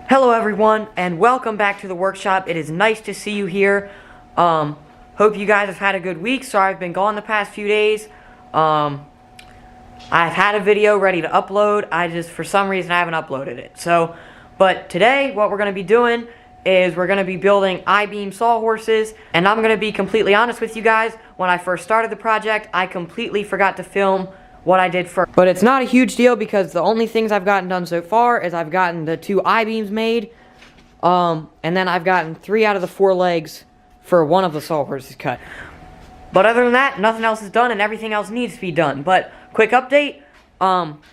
Hello everyone, and welcome back to the workshop. It is nice to see you here. Hope you guys have had a good week. Sorry I've been gone the past few days. I've had a video ready to upload. For some reason, I haven't uploaded it. But today, what we're going to be doing is we're going to be building I-beam sawhorses. And I'm going to be completely honest with you guys. When I first started the project, I completely forgot to film what I did first. But it's not a huge deal because the only things I've gotten done so far is I've gotten the 2 I-beams made, and then I've gotten 3 out of the 4 legs for one of the sawhorses cut. But other than that, nothing else is done and everything else needs to be done. But quick update,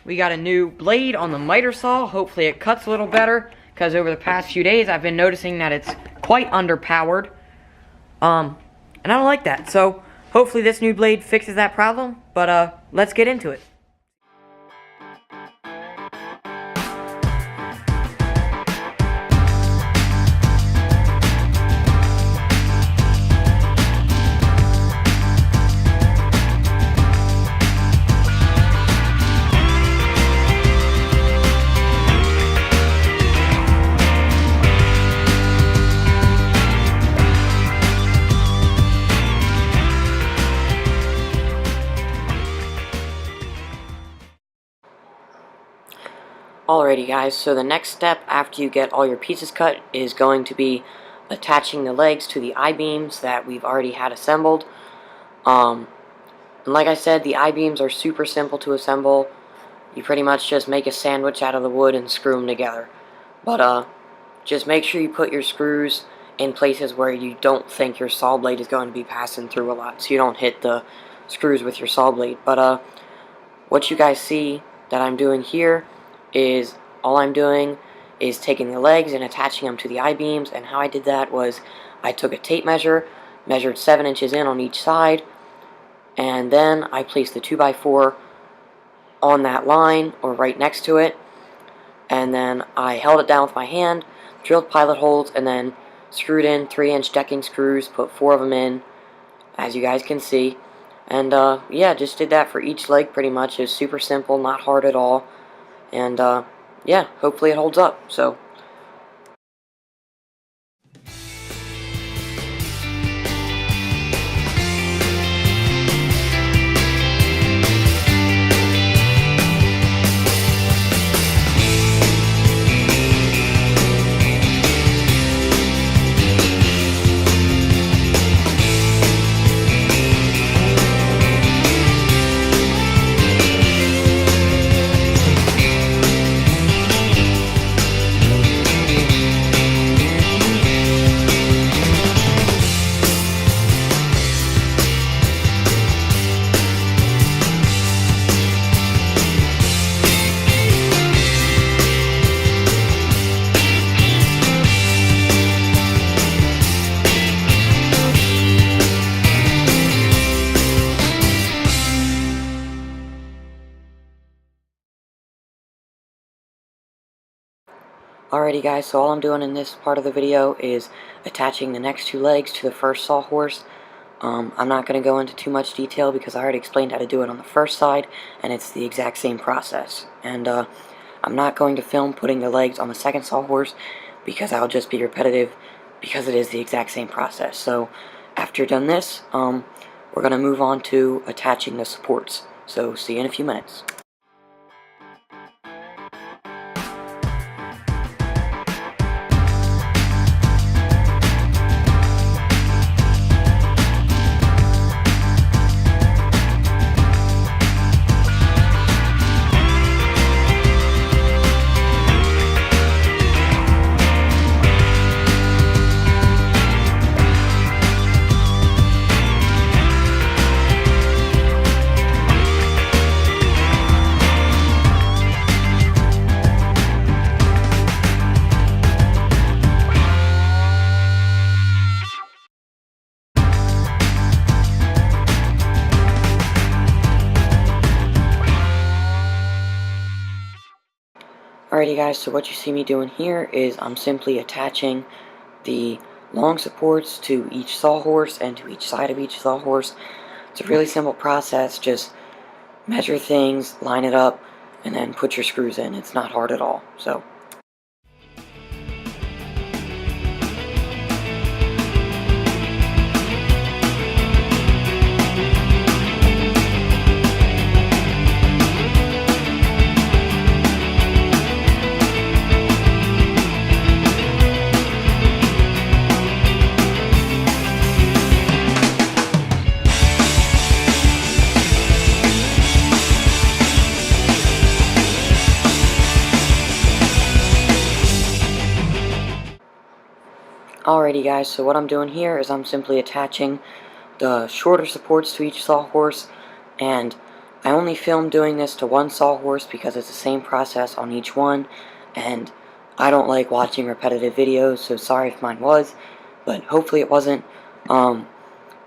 we got a new blade on the miter saw. Hopefully it cuts a little better because over the past few days I've been noticing that it's quite underpowered. And I don't like that. So hopefully this new blade fixes that problem, but let's get into it. Alrighty guys, so the next step after you get all your pieces cut is going to be attaching the legs to the I-beams that we've already had assembled. And like I said, the I-beams are super simple to assemble. You pretty much just make a sandwich out of the wood and screw them together. But just make sure you put your screws in places where you don't think your saw blade is going to be passing through a lot, so you don't hit the screws with your saw blade. But what you guys see that I'm doing here is all I'm doing is taking the legs and attaching them to the I-beams. And how I did that was I took a tape measure, measured 7 inches in on each side, and then I placed the 2x4 on that line or right next to it, and then I held it down with my hand, drilled pilot holes, and then screwed in 3-inch decking screws, put 4 of them in, as you guys can see. And yeah, just did that for each leg pretty much. It was super simple, not hard at all. And, yeah, hopefully it holds up, so. Alrighty guys, so all I'm doing in this part of the video is attaching the next 2 legs to the first sawhorse. I'm not going to go into too much detail because I already explained how to do it on the first side, and it's the exact same process. And I'm not going to film putting the legs on the second sawhorse because I'll just be repetitive because it is the exact same process. So after you're done this, we're going to move on to attaching the supports. So see you in a few minutes. Alrighty guys, so what you see me doing here is I'm simply attaching the long supports to each sawhorse and to each side of each sawhorse. It's a really simple process, just measure things, line it up, and then put your screws in. It's not hard at all. So Alrighty guys, so what I'm doing here is I'm simply attaching the shorter supports to each sawhorse, and I only filmed doing this to one sawhorse because it's the same process on each one, and I don't like watching repetitive videos, so sorry if mine was, but hopefully it wasn't.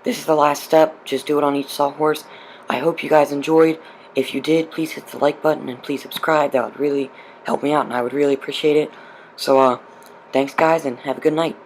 This is the last step, just do it on each sawhorse. I hope you guys enjoyed. If you did, please hit the like button and please subscribe. That would really help me out and I would really appreciate it. So, thanks guys and have a good night.